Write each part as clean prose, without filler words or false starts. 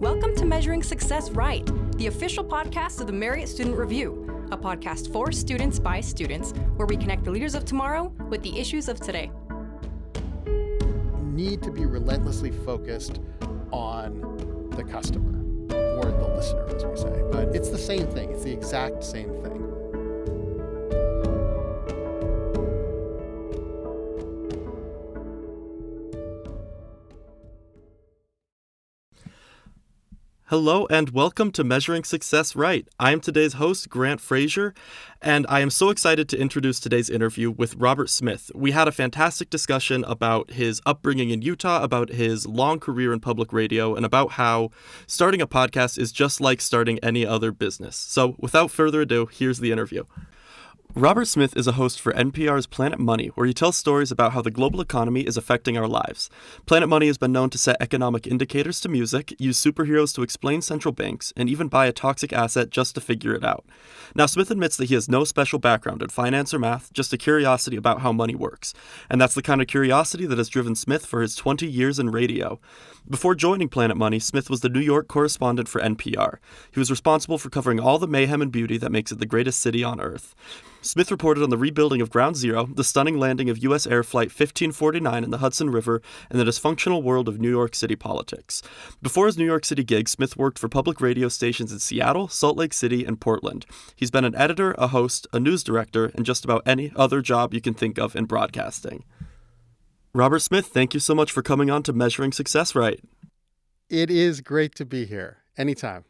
Welcome to Measuring Success Right, the official podcast of the Marriott Student Review, a podcast for students by students, where we connect the leaders of tomorrow with the issues of today. Need to be relentlessly focused on the customer or the listener, as we say. But it's the same thing. It's the exact same thing. Hello and welcome to Measuring Success Right. I am today's host, Grant Frazier, and I am so excited to introduce today's interview with Robert Smith. We had a fantastic discussion about his upbringing in Utah, about his long career in public radio, and about how starting a podcast is just like starting any other business. So without further ado, here's the interview. Robert Smith is a host for NPR's Planet Money, where he tells stories about how the global economy is affecting our lives. Planet Money has been known to set economic indicators to music, use superheroes to explain central banks, and even buy a toxic asset just to figure it out. Now, Smith admits that he has no special background in finance or math, just a curiosity about how money works. And that's the kind of curiosity that has driven Smith for his 20 years in radio. Before joining Planet Money, Smith was the New York correspondent for NPR. He was responsible for covering all the mayhem and beauty that makes it the greatest city on earth. Smith reported on the rebuilding of Ground Zero, the stunning landing of U.S. Air Flight 1549 in the Hudson River, and the dysfunctional world of New York City politics. Before his New York City gig, Smith worked for public radio stations in Seattle, Salt Lake City, and Portland. He's been an editor, a host, a news director, and just about any other job you can think of in broadcasting. Robert Smith, thank you so much for coming on to Measuring Success Right. It is great to be here. Anytime.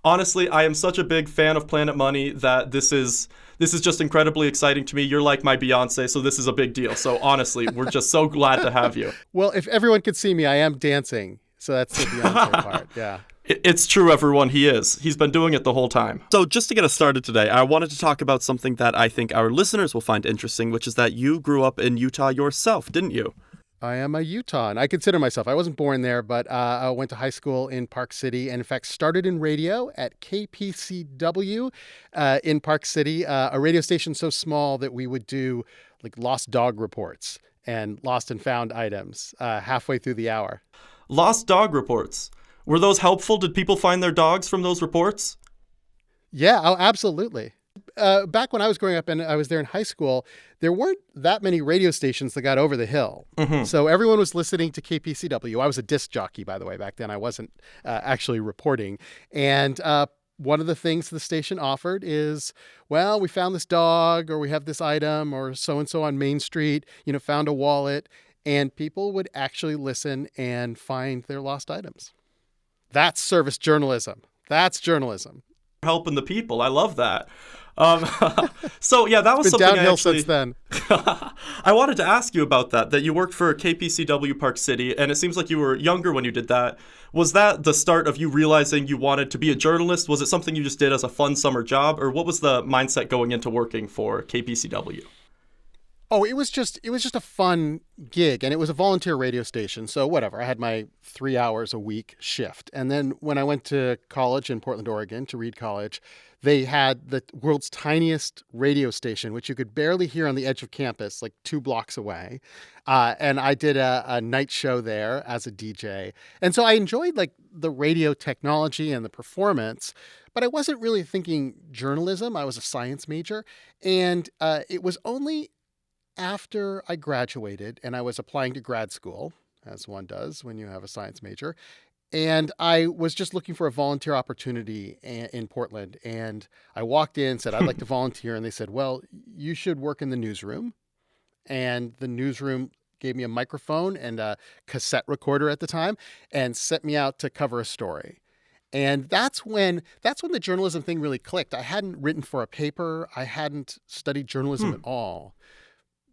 Honestly, I am such a big fan of Planet Money that this is just incredibly exciting to me. You're like my Beyonce, so this is a big deal. So honestly, we're just so glad to have you. Well, if everyone could see me, I am dancing. So that's the Beyonce part, yeah. It's true, everyone. He is. He's been doing it the whole time. So just to get us started today, I wanted to talk about something that I think our listeners will find interesting, which is that you grew up in Utah yourself, didn't you? I am a Utahn. I consider myself. I wasn't born there, but I went to high school in Park City and, in fact, started in radio at KPCW in Park City, a radio station so small that we would do like lost dog reports and lost and found items halfway through the hour. Lost dog reports. Were those helpful? Did people find their dogs from those reports? Yeah, oh, absolutely. Back when I was growing up and I was there in high school, there weren't that many radio stations that got over the hill. Mm-hmm. So everyone was listening to KPCW. I was a disc jockey, by the way, back then. I wasn't actually reporting. And one of the things the station offered is, well, we found this dog, or we have this item, or so-and-so on Main Street, found a wallet. And people would actually listen and find their lost items. That's service journalism. That's journalism. Helping the people. I love that. So yeah, that was it's been something downhill since then. I wanted to ask you about that you worked for KPCW Park City, and it seems like you were younger when you did that. Was that the start of you realizing you wanted to be a journalist? Was it something you just did as a fun summer job, or what was the mindset going into working for KPCW? Oh, it was just a fun gig, and it was a volunteer radio station. So whatever, I had my 3 hours a week shift. And then when I went to college in Portland, Oregon, to Reed College, they had the world's tiniest radio station, which you could barely hear on the edge of campus, like 2 blocks away. And I did a night show there as a DJ. And so I enjoyed like the radio technology and the performance, but I wasn't really thinking journalism. I was a science major. And it was only after I graduated and I was applying to grad school, as one does when you have a science major, and I was just looking for a volunteer opportunity in Portland. And I walked in, said, I'd like to volunteer. And they said, well, you should work in the newsroom. And the newsroom gave me a microphone and a cassette recorder at the time and set me out to cover a story. And that's when the journalism thing really clicked. I hadn't written for a paper. I hadn't studied journalism at all.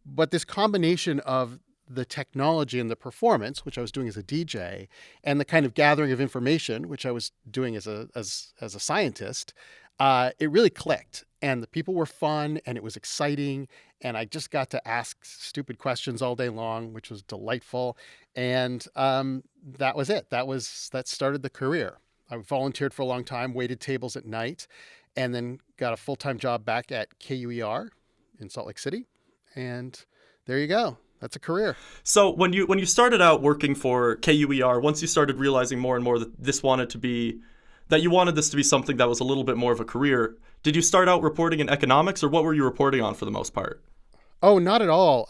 But this combination of the technology and the performance, which I was doing as a DJ, and the kind of gathering of information, which I was doing as a scientist, it really clicked. And the people were fun, and it was exciting, and I just got to ask stupid questions all day long, which was delightful. And that was it. That started the career. I volunteered for a long time, waited tables at night, and then got a full-time job back at KUER in Salt Lake City. And there you go. That's a career. So when you started out working for KUER, once you started realizing more and more that you wanted this to be something that was a little bit more of a career, did you start out reporting in economics, or what were you reporting on for the most part? Oh, not at all.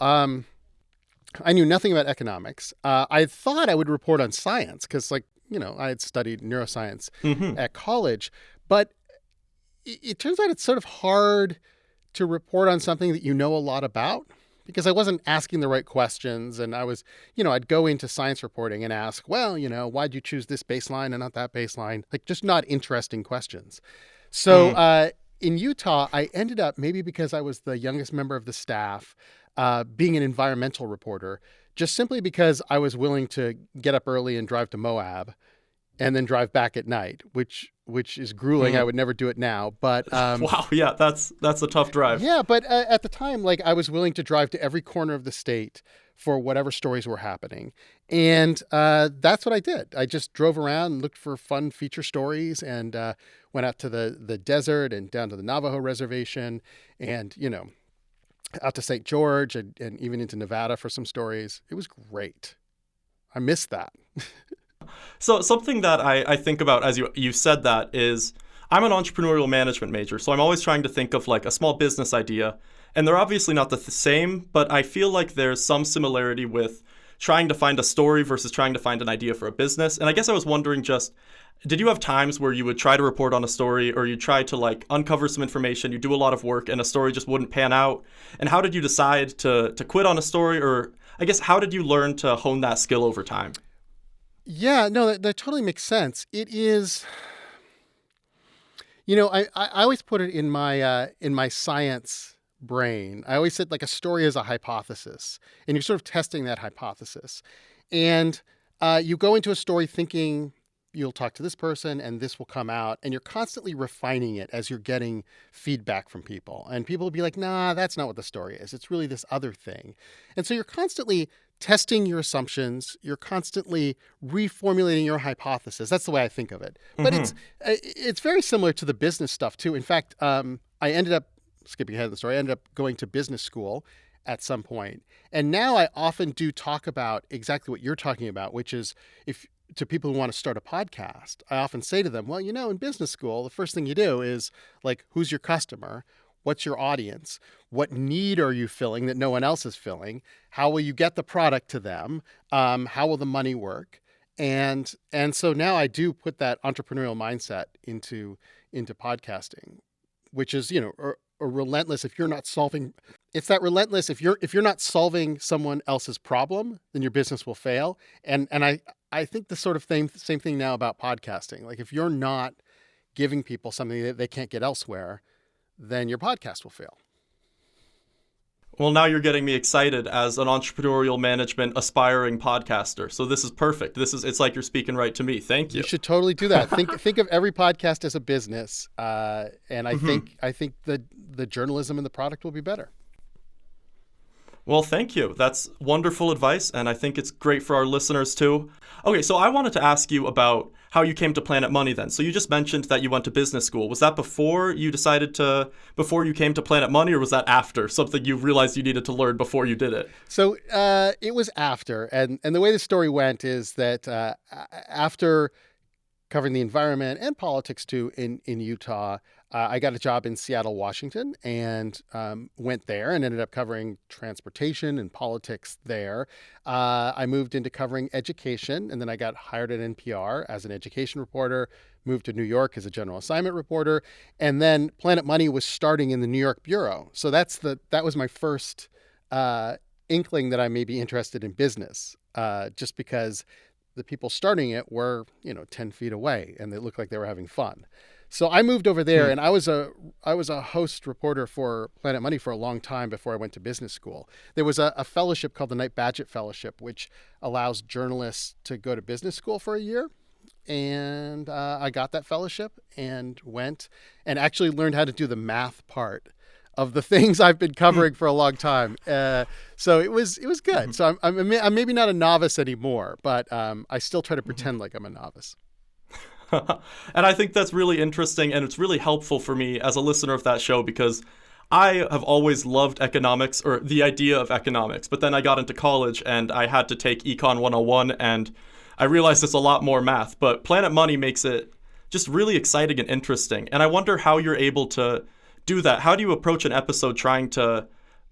I knew nothing about economics. I thought I would report on science because, I had studied neuroscience at college. But it turns out it's sort of hard to report on something that you know a lot about, because I wasn't asking the right questions. And I was, I'd go into science reporting and ask, well, why'd you choose this baseline and not that baseline? Just not interesting questions. So in Utah, I ended up, maybe because I was the youngest member of the staff, being an environmental reporter, just simply because I was willing to get up early and drive to Moab and then drive back at night, which is grueling. I would never do it now. But wow, yeah, that's a tough drive. Yeah, but at the time, I was willing to drive to every corner of the state for whatever stories were happening. And that's what I did. I just drove around and looked for fun feature stories, and went out to the desert and down to the Navajo reservation and, out to St. George and even into Nevada for some stories. It was great. I missed that. So something that I think about as you said that is, I'm an entrepreneurial management major, so I'm always trying to think of a small business idea. And they're obviously not the same, but I feel like there's some similarity with trying to find a story versus trying to find an idea for a business. And I guess I was wondering, did you have times where you would try to report on a story, or you try to uncover some information, you do a lot of work and a story just wouldn't pan out? And how did you decide to quit on a story? Or I guess, how did you learn to hone that skill over time? Yeah, no, that totally makes sense. It is, I always put it in my science brain. I always said a story is a hypothesis, and you're sort of testing that hypothesis. And you go into a story thinking you'll talk to this person and this will come out, and you're constantly refining it as you're getting feedback from people. And people will be like, nah, that's not what the story is. It's really this other thing. And so you're constantly testing your assumptions. You're constantly reformulating your hypothesis. That's the way I think of it. But it's very similar to the business stuff too. In fact, I ended up, skipping ahead of the story, I ended up going to business school at some point. And now I often do talk about exactly what you're talking about, which is, to people who want to start a podcast, I often say to them, well, in business school, the first thing you do is who's your customer? What's your audience? What need are you filling that no one else is filling? How will you get the product to them? How will the money work? And so now I do put that entrepreneurial mindset into podcasting, which is, a relentless, if you're not solving, it's that relentless, if you're not solving someone else's problem, then your business will fail. And I think the sort of same thing now about podcasting. If you're not giving people something that they can't get elsewhere, then your podcast will fail. Well, now you're getting me excited as an entrepreneurial management aspiring podcaster. So this is perfect. It's like you're speaking right to me. Thank you. You should totally do that. Think of every podcast as a business. And I think the journalism and the product will be better. Well, thank you. That's wonderful advice, and I think it's great for our listeners too. Okay, so I wanted to ask you about how you came to Planet Money then. So you just mentioned that you went to business school. Was that before you came to Planet Money, or was that after, something you realized you needed to learn before you did it? So it was after. And the way the story went is that after covering the environment and politics too in Utah, I got a job in Seattle, Washington, and went there and ended up covering transportation and politics there. I moved into covering education, and then I got hired at NPR as an education reporter, moved to New York as a general assignment reporter, and then Planet Money was starting in the New York bureau. So that was my first inkling that I may be interested in business, just because the people starting it were, 10 feet away, and they looked like they were having fun. So I moved over there, and I was a host reporter for Planet Money for a long time before I went to business school. There was a fellowship called the Knight Bagehot Fellowship, which allows journalists to go to business school for a year. And I got that fellowship and went and actually learned how to do the math part of the things I've been covering for a long time. So it was good. So I'm maybe not a novice anymore, but I still try to pretend like I'm a novice. And I think that's really interesting, and it's really helpful for me as a listener of that show, because I have always loved economics, or the idea of economics, but then I got into college and I had to take Econ 101, and I realized it's a lot more math. But Planet Money makes it just really exciting and interesting. And I wonder how you're able to do that. How do you approach an episode trying to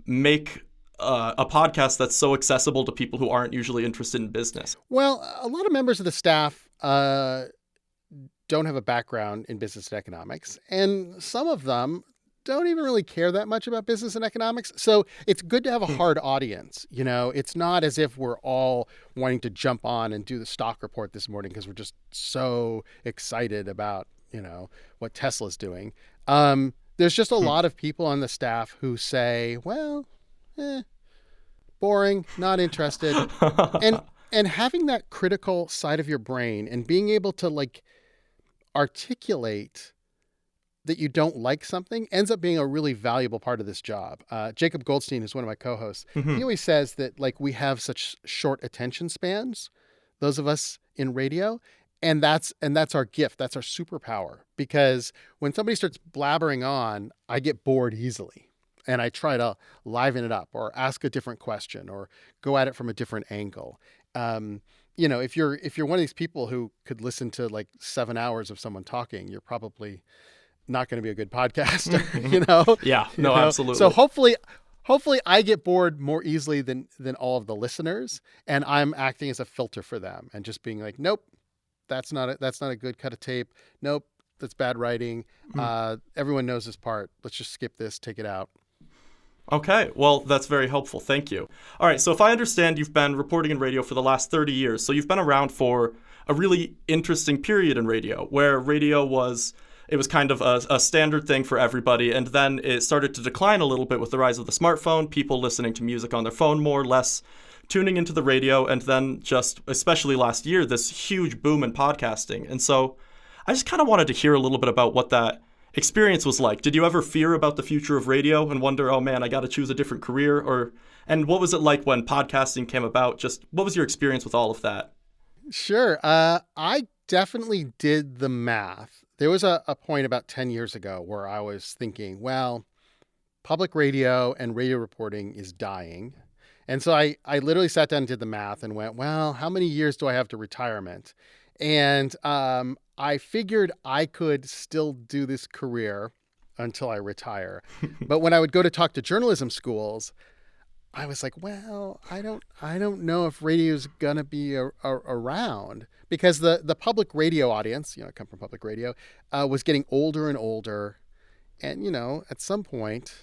make a podcast that's so accessible to people who aren't usually interested in business? Well, a lot of members of the staff don't have a background in business and economics, and some of them don't even really care that much about business and economics. So it's good to have a hard audience. You know, it's not as if we're all wanting to jump on and do the stock report this morning because we're just so excited about, you know, what Tesla's doing. There's just a lot of people on the staff who say, well, boring, not interested. And having that critical side of your brain and being able to like articulate that you don't like something ends up being a really valuable part of this job. Jacob Goldstein, who's one of my co-hosts, he always says that like we have such short attention spans, those of us in radio, and that's our gift. That's our superpower, because when somebody starts blabbering on, I get bored easily. And I try to liven it up or ask a different question or go at it from a different angle. You know, if you're one of these people who could listen to like 7 hours of someone talking, you're probably not going to be a good podcaster, you know? Yeah, no, absolutely. So hopefully I get bored more easily than all of the listeners, and I'm acting as a filter for them and just being like, nope, that's not a good cut of tape. Nope, that's bad writing. Everyone knows this part. Let's just skip this, take it out. Okay, well, that's very helpful. Thank you. All right, so if I understand, you've been reporting in radio for the last 30 years. So you've been around for a really interesting period in radio where radio was kind of a standard thing for everybody. And then it started to decline a little bit with the rise of the smartphone, people listening to music on their phone more, less tuning into the radio. And then just, especially last year, this huge boom in podcasting. And so I just kind of wanted to hear a little bit about what that experience was like. Did you ever fear about the future of radio and wonder, oh man, I got to choose a different career? And what was it like when podcasting came about? Just what was your experience with all of that? Sure. I definitely did the math. There was a point about 10 years ago where I was thinking, well, public radio and radio reporting is dying. And so I literally sat down and did the math and went, well, how many years do I have to retirement? And I figured I could still do this career until I retire. But when I would go to talk to journalism schools, I was like, well, I don't know if radio's gonna be around, because the public radio audience, you know, I come from public radio, was getting older and older, and you know, at some point,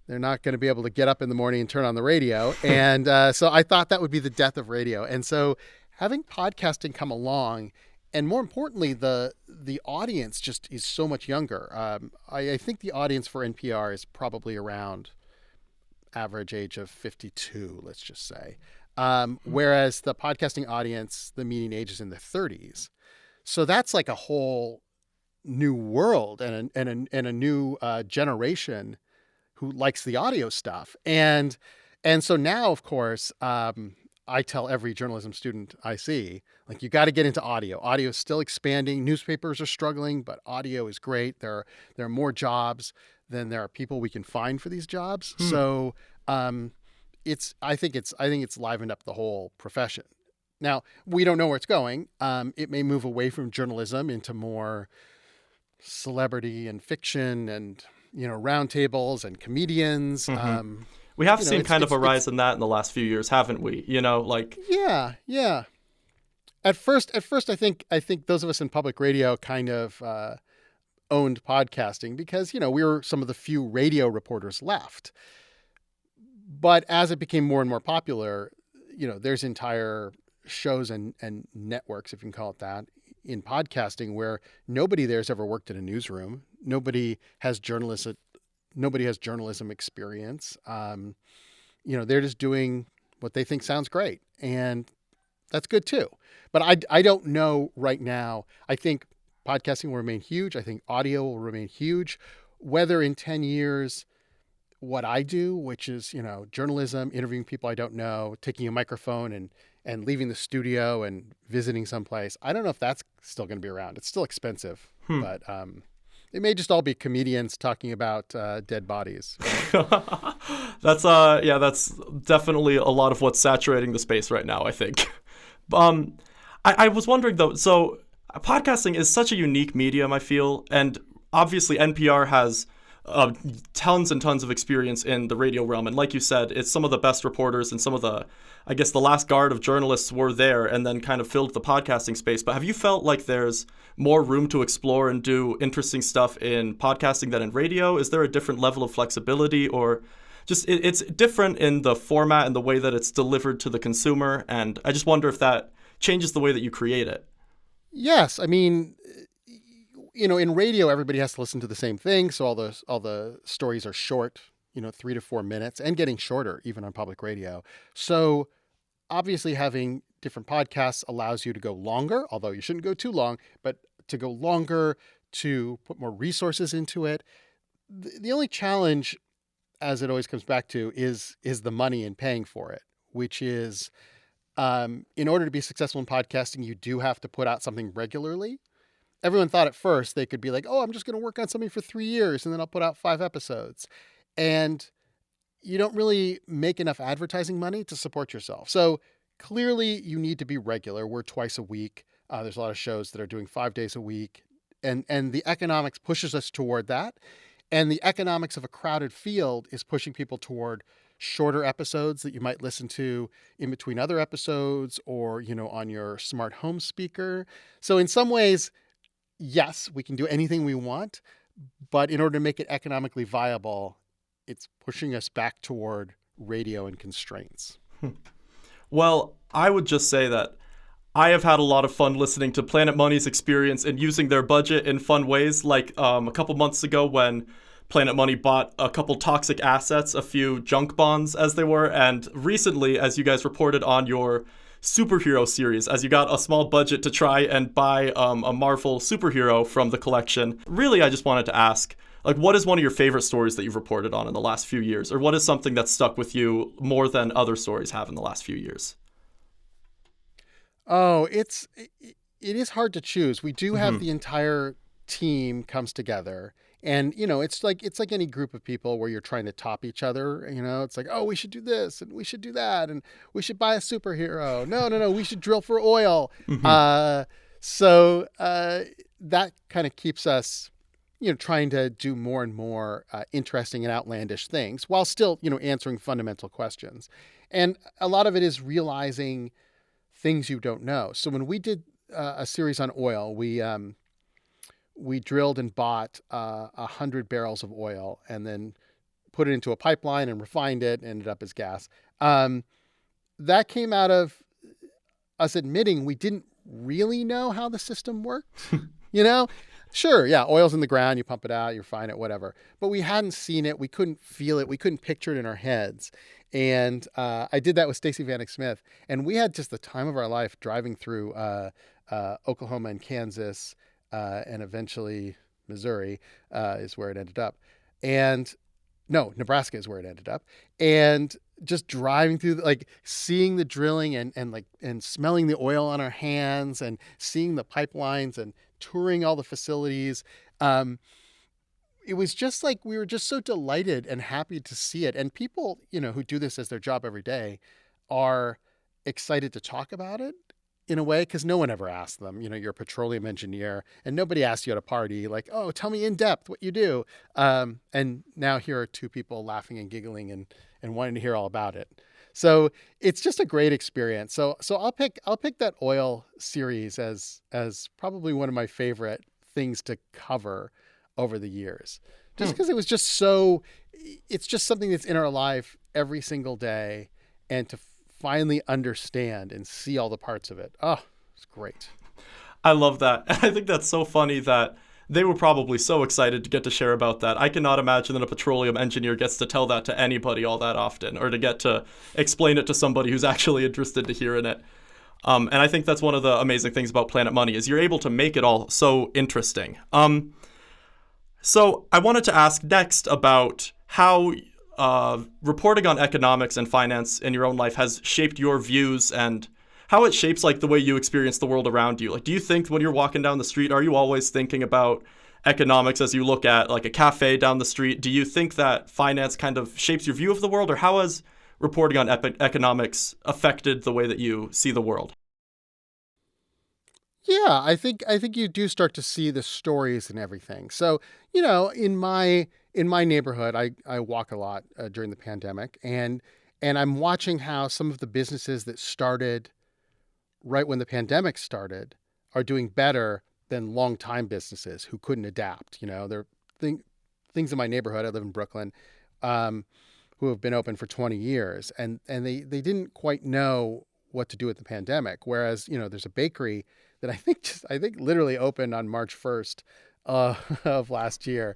they're not going to be able to get up in the morning and turn on the radio, and so I thought that would be the death of radio, and so having podcasting come along, and more importantly, the audience just is so much younger. I think the audience for NPR is probably around average age of 52, let's just say. Whereas the podcasting audience, the median age is in the 30s. So that's like a whole new world and a new generation who likes the audio stuff. And so now, of course, I tell every journalism student I see, like, you got to get into audio. Audio is still expanding. Newspapers are struggling, but audio is great. There are more jobs than there are people we can find for these jobs. So I think it's livened up the whole profession. Now, we don't know where it's going. It may move away from journalism into more celebrity and fiction and, you know, roundtables and comedians. We have seen kind of a rise in that in the last few years, haven't we? You know, like yeah. At first, I think those of us in public radio kind of owned podcasting because, you know, we were some of the few radio reporters left. But as it became more and more popular, you know, there's entire shows and networks, if you can call it that, in podcasting where nobody there's ever worked in a newsroom. Nobody has journalism experience. You know, they're just doing what they think sounds great, and that's good too. But I don't know right now. I think podcasting will remain huge. I think audio will remain huge. Whether in 10 years, what I do, which is, you know, journalism, interviewing people I don't know, taking a microphone and leaving the studio and visiting someplace, I don't know if that's still going to be around. It's still expensive, but They may just all be comedians talking about dead bodies. That's definitely a lot of what's saturating the space right now, I think. I was wondering though, so podcasting is such a unique medium, I feel, and obviously NPR has tons and tons of experience in the radio realm. And like you said, it's some of the best reporters and some of the, I guess, the last guard of journalists were there and then kind of filled the podcasting space. But have you felt like there's more room to explore and do interesting stuff in podcasting than in radio? Is there a different level of flexibility, or just it's different in the format and the way that it's delivered to the consumer? And I just wonder if that changes the way that you create it. Yes. I mean, in radio, everybody has to listen to the same thing. So all the stories are short, 3 to 4 minutes, and getting shorter even on public radio. So obviously having different podcasts allows you to go longer, although you shouldn't go too long, but to go longer, to put more resources into it. The only challenge, as it always comes back to, is the money and paying for it, which is in order to be successful in podcasting, you do have to put out something regularly. Everyone thought at first they could be like, oh, I'm just going to work on something for 3 years and then I'll put out 5 episodes. And you don't really make enough advertising money to support yourself. So clearly you need to be regular. We're twice a week. There's a lot of shows that are doing 5 days a week. And the economics pushes us toward that. And the economics of a crowded field is pushing people toward shorter episodes that you might listen to in between other episodes or, on your smart home speaker. So in some ways, yes, we can do anything we want, but in order to make it economically viable, it's pushing us back toward radio and constraints. Well, I would just say that I have had a lot of fun listening to Planet Money's experience and using their budget in fun ways, like a couple months ago when Planet Money bought a couple toxic assets, a few junk bonds as they were, and recently, as you guys reported on your superhero series, as you got a small budget to try and buy a Marvel superhero from the collection. Really, I just wanted to ask, what is one of your favorite stories that you've reported on in the last few years? Or what is something that's stuck with you more than other stories have in the last few years? Oh, it is hard to choose. We do have the entire team comes together. And, it's like any group of people where you're trying to top each other. It's like, oh, we should do this and we should do that. And we should buy a superhero. No, we should drill for oil. So that kind of keeps us, trying to do more and more interesting and outlandish things while still, answering fundamental questions. And a lot of it is realizing things you don't know. So when we did a series on oil, we drilled and bought 100 barrels of oil and then put it into a pipeline and refined it and ended up as gas. That came out of us admitting we didn't really know how the system worked. Sure, yeah, oil's in the ground, you pump it out, you refine it, whatever. But we hadn't seen it, we couldn't feel it, we couldn't picture it in our heads. And I did that with Stacey Vanek Smith, and we had just the time of our life driving through Oklahoma and Kansas, and eventually Missouri is where it ended up. And no, Nebraska is where it ended up. And just driving through, seeing the drilling and smelling the oil on our hands and seeing the pipelines and touring all the facilities. It was just like we were just so delighted and happy to see it. And people, who do this as their job every day are excited to talk about it. In a way, because no one ever asked them, you're a petroleum engineer and nobody asks you at a party like, oh, tell me in depth what you do. And now here are two people laughing and giggling and wanting to hear all about it. So it's just a great experience. So I'll pick that oil series as probably one of my favorite things to cover over the years, just because it was just it's just something that's in our life every single day, and to finally understand and see all the parts of it. Oh, it's great. I love that. I think that's so funny that they were probably so excited to get to share about that. I cannot imagine that a petroleum engineer gets to tell that to anybody all that often, or to get to explain it to somebody who's actually interested to hear in it. And I think that's one of the amazing things about Planet Money is you're able to make it all so interesting. So I wanted to ask next about how reporting on economics and finance in your own life has shaped your views and how it shapes the way you experience the world around you. Do you think when you're walking down the street, are you always thinking about economics as you look at like a cafe down the street. Do you think that finance kind of shapes your view of the world, or how has reporting on economics affected the way that you see the world? Yeah, I think you do start to see the stories and everything. So, in my neighborhood, I walk a lot during the pandemic, and I'm watching how some of the businesses that started right when the pandemic started are doing better than longtime businesses who couldn't adapt. There are things in my neighborhood. I live in Brooklyn, who have been open for 20 years, and they didn't quite know what to do with the pandemic. Whereas, there's a bakery that I think literally opened on March 1st of last year.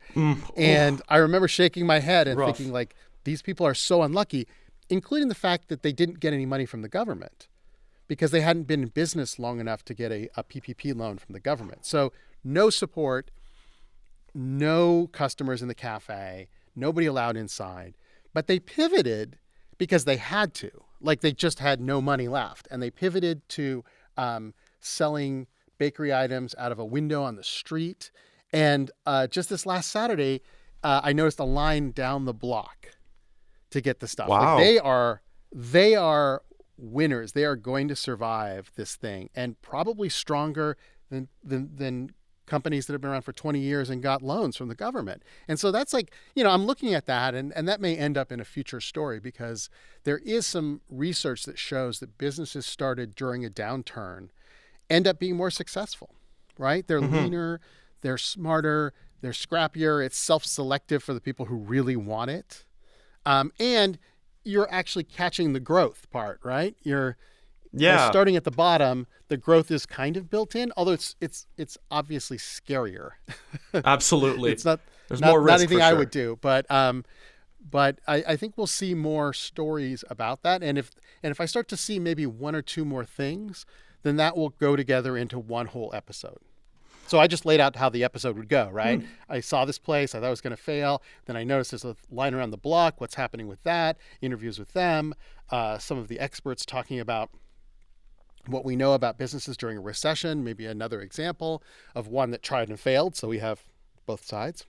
And I remember shaking my head and Rough. thinking, like, these people are so unlucky, including the fact that they didn't get any money from the government because they hadn't been in business long enough to get a PPP loan from the government. So no support, no customers in the cafe, nobody allowed inside. But they pivoted because they had to. Like, they just had no money left. And they pivoted to selling bakery items out of a window on the street. And just this last Saturday, I noticed a line down the block to get the stuff. Wow. Like, they are winners. They are going to survive this thing, and probably stronger than companies that have been around for 20 years and got loans from the government. And so that's like, I'm looking at that, and that may end up in a future story because there is some research that shows that businesses started during a downturn end up being more successful, right? They're leaner, they're smarter, they're scrappier. It's self-selective for the people who really want it. And you're actually catching the growth part, right? By starting at the bottom, the growth is kind of built in, although it's obviously scarier. Absolutely. It's not more risk anything for I sure. would do, but I think we'll see more stories about that. And if I start to see maybe one or two more things, then that will go together into one whole episode. So I just laid out how the episode would go, right? I saw this place, I thought it was going to fail. Then I noticed there's a line around the block, what's happening with that, interviews with them, some of the experts talking about what we know about businesses during a recession, maybe another example of one that tried and failed. So we have both sides.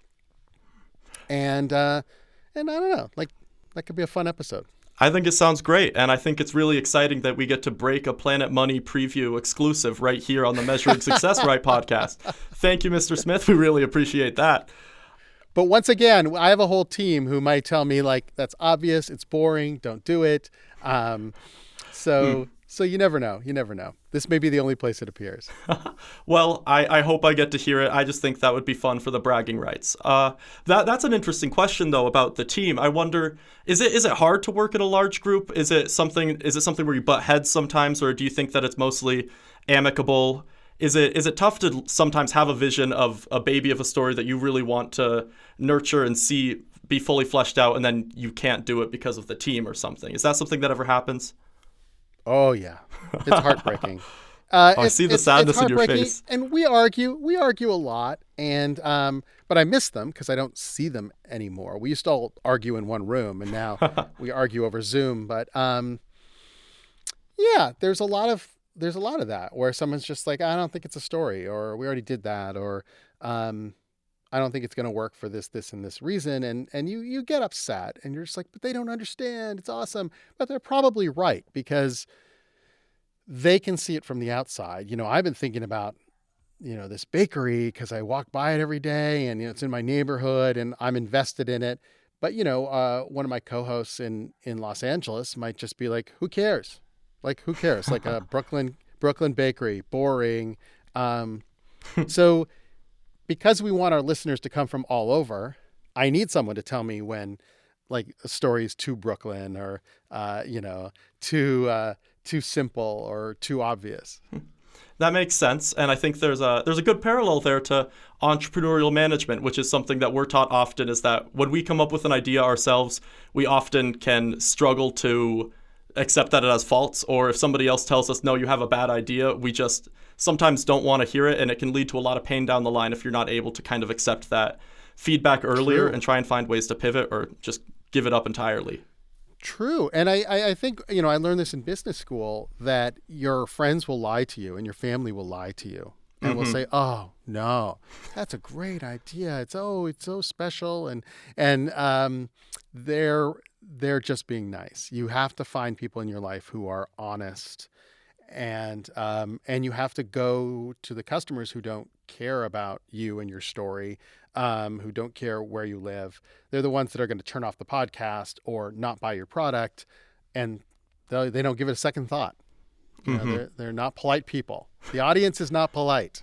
And I don't know, like, that could be a fun episode. I think it sounds great, and I think it's really exciting that we get to break a Planet Money preview exclusive right here on the Measuring Success Right podcast. Thank you, Mr. Smith. We really appreciate that. But once again, I have a whole team who might tell me, like, that's obvious, it's boring, don't do it. So you never know. You never know. This may be the only place it appears. Well, I hope I get to hear it. I just think that would be fun for the bragging rights. That's an interesting question, though, about the team. I wonder, is it hard to work in a large group? Is it something where you butt heads sometimes, or do you think that it's mostly amicable? Is it tough to sometimes have a vision of a baby of a story that you really want to nurture and see be fully fleshed out, and then you can't do it because of the team or something? Is that something that ever happens? Oh, yeah. It's heartbreaking. I see the sadness in your face. And we argue a lot. And but I miss them because I don't see them anymore. We used to all argue in one room, and now we argue over Zoom. But yeah, there's a lot of that where someone's just like, I don't think it's a story, or we already did that, or I don't think it's going to work for this, and this reason. And you get upset, and you're just like, but they don't understand. It's awesome. But they're probably right because they can see it from the outside. I've been thinking about, this bakery because I walk by it every day, and, it's in my neighborhood and I'm invested in it. But, one of my co-hosts in Los Angeles might just be like, who cares? Like, who cares? Like a Brooklyn bakery, boring. So because we want our listeners to come from all over, I need someone to tell me when, like, a story is too Brooklyn or, too simple or too obvious. That makes sense, and I think there's a good parallel there to entrepreneurial management, which is something that we're taught often, is that when we come up with an idea ourselves, we often can struggle to accept that it has faults, or if somebody else tells us, no, you have a bad idea, we just sometimes don't want to hear it, and it can lead to a lot of pain down the line if you're not able to kind of accept that feedback earlier. True. And try and find ways to pivot or just give it up entirely. True. And I think, I learned this in business school, that your friends will lie to you and your family will lie to you. and we'll say, "Oh no, that's a great idea. It's so special," and they're just being nice. You have to find people in your life who are honest, and you have to go to the customers who don't care about you and your story, who don't care where you live. They're the ones that are going to turn off the podcast or not buy your product, and they don't give it a second thought. You know, they're not polite people. The audience is not polite.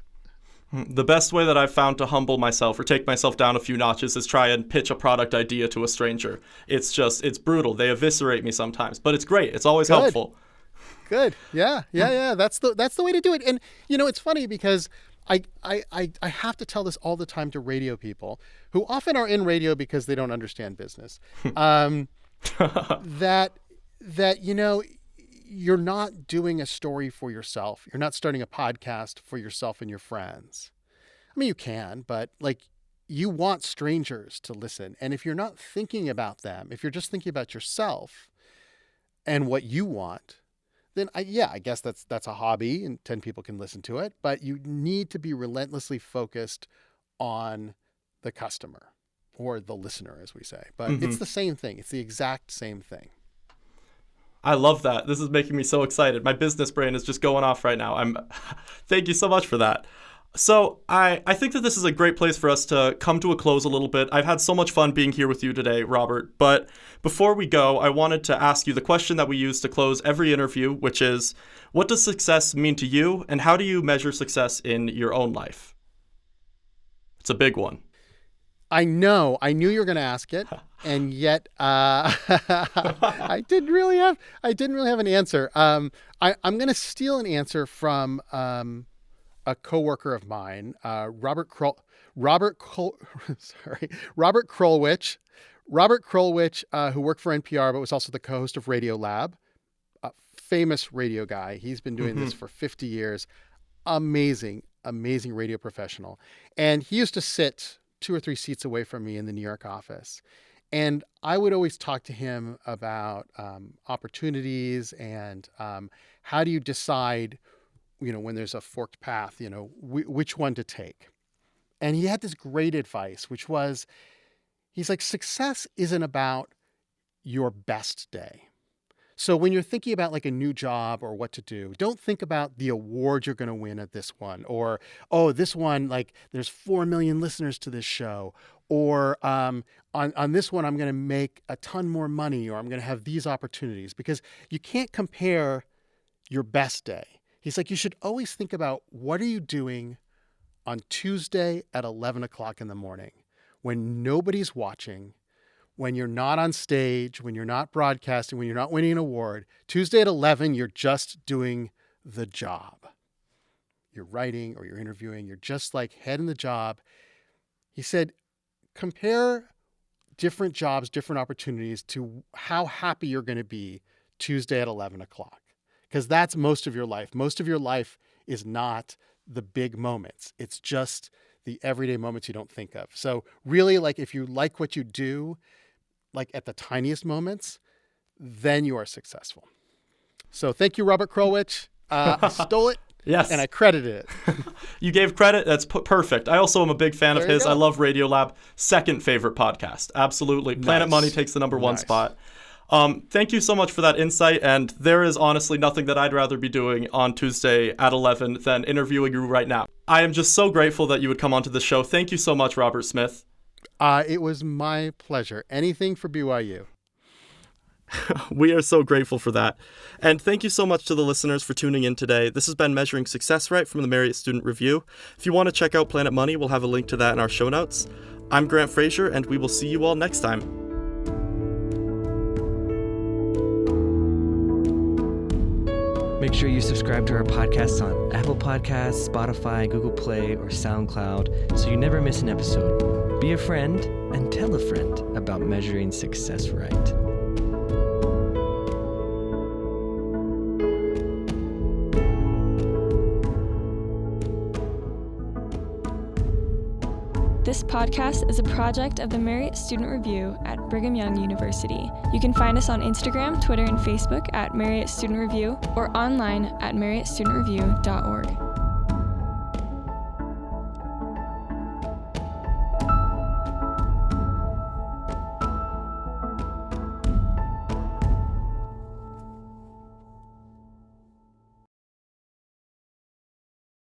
The best way that I've found to humble myself or take myself down a few notches is try and pitch a product idea to a stranger. It's brutal. They eviscerate me sometimes, but it's great. It's always helpful. Good. Yeah. That's the way to do it. And you know, it's funny because I have to tell this all the time to radio people who often are in radio because they don't understand business. That you know, you're not doing a story for yourself. You're not starting a podcast for yourself and your friends. I mean, you can, but like, you want strangers to listen. And if you're not thinking about them, if you're just thinking about yourself and what you want, then I guess that's a hobby and 10 people can listen to it, but you need to be relentlessly focused on the customer or the listener, as we say. But it's the same thing. It's the exact same thing. I love that. This is making me so excited. My business brain is just going off right now. Thank you so much for that. So I think that this is a great place for us to come to a close a little bit. I've had so much fun being here with you today, Robert. But before we go, I wanted to ask you the question that we use to close every interview, which is, what does success mean to you, and how do you measure success in your own life? It's a big one. I knew you were going to ask it, and yet I didn't really have an answer. I'm going to steal an answer from a coworker of mine, Robert Krulwich. Robert Krulwich, who worked for NPR but was also the co-host of Radio Lab, a famous radio guy. He's been doing this for 50 years. Amazing radio professional, and he used to sit 2 or 3 seats away from me in the New York office. And I would always talk to him about opportunities and how do you decide, you know, when there's a forked path, you know, which one to take. And he had this great advice, which was, he's like, success isn't about your best day. So when you're thinking about like a new job or what to do, don't think about the award you're going to win at this one, or, oh, this one, like there's 4 million listeners to this show, or on this one, I'm going to make a ton more money, or I'm going to have these opportunities, because you can't compare your best day. He's like, you should always think about, what are you doing on Tuesday at 11 o'clock in the morning when nobody's watching, when you're not on stage, when you're not broadcasting, when you're not winning an award. Tuesday at 11, you're just doing the job. You're writing or you're interviewing. You're just like head in the job. He said, compare different jobs, different opportunities to how happy you're going to be Tuesday at 11 o'clock. Because that's most of your life. Most of your life is not the big moments. It's just the everyday moments you don't think of. So really, like, if you like what you do, like at the tiniest moments, then you are successful. So thank you, Robert Krulwich. I stole it. Yes. And I credited it. You gave credit. That's perfect. I also am a big fan of his. I love Radiolab. Second favorite podcast. Absolutely. Nice. Planet Money takes the number 1 spot. Thank you so much for that insight. And there is honestly nothing that I'd rather be doing on Tuesday at 11 than interviewing you right now. I am just so grateful that you would come onto the show. Thank you so much, Robert Smith. It was my pleasure. Anything for BYU. We are so grateful for that. And thank you so much to the listeners for tuning in today. This has been Measuring Success Right from the Marriott Student Review. If you want to check out Planet Money, we'll have a link to that in our show notes. I'm Grant Frazier, and we will see you all next time. Make sure you subscribe to our podcasts on Apple Podcasts, Spotify, Google Play, or SoundCloud so you never miss an episode. Be a friend and tell a friend about Measuring Success Right. This podcast is a project of the Marriott Student Review at Brigham Young University. You can find us on Instagram, Twitter, and Facebook at Marriott Student Review, or online at marriottstudentreview.org.